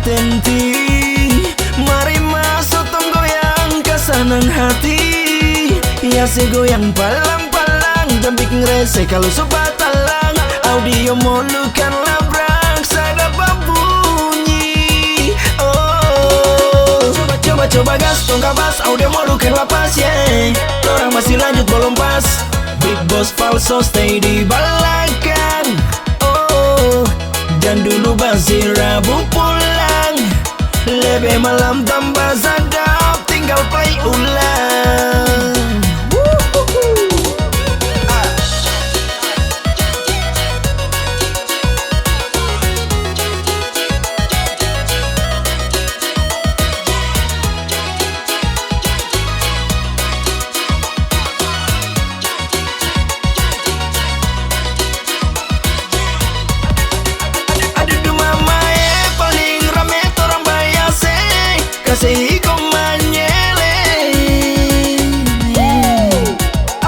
tenti. Mari masuk tong goyang kesenang hati. Ya si goyang palang-palang, jambik ngerese kalau sobat talang. Audio molukan labrak, sadap bunyi. Oh, coba gas, tong kabas, audio molukan lapas yeah. Orang masih lanjut belum pas. Big Boss Falso stay di balakan. Oh, dan dulu basi Rabu pulang. Lebih malam tambah sadap, tinggal play ulang. Kasih kau menyeleng.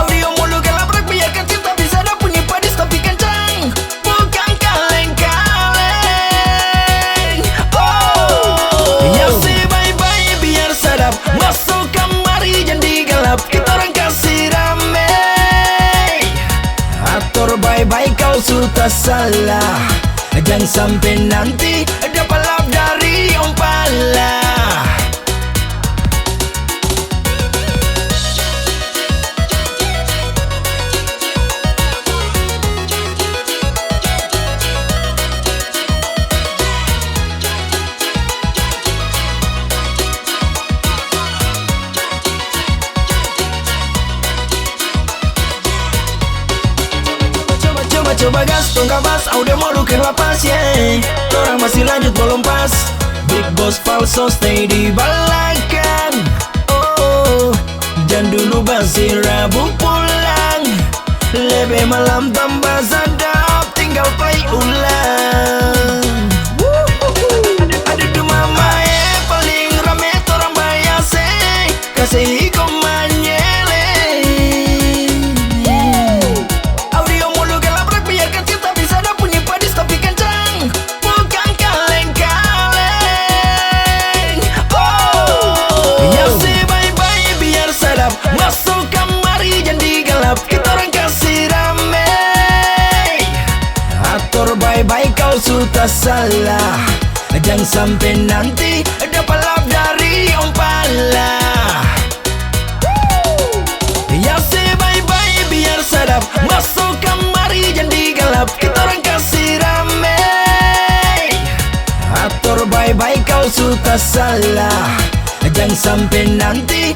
Audio mulu gelaprak biarkan cinta bisa ada bunyi padis tapi kencang, bukan kaleng-kaleng. Oh, ya si bye-bye biar sadap, masuk kamari jangan gelap, kita orang kasih rame. Atur bye-bye kau sudah salah, jangan sampai nanti ada balap dari Om Pala. Coba gas, tong kabas, audio molukan lapas yeah. Orang masih lanjut belum pas. Big Boss Falso stay di balakan. Oh, dan dulu basi Rabu pulang. Lebih malam tambah sadap, tinggal play ulang. Aduh duh mama paling rame orang bayase. Kasih kau masuk kamari jangan gelap, kita orang kasih rame. Atur bye-bye kau sudah salah, jangan sampai nanti ada balap dari Om Pala. Ya si bye-bye biar sadap, masuk kamari jangan gelap, kita orang kasih rame. Atur bye-bye kau sudah salah, jangan sampai nanti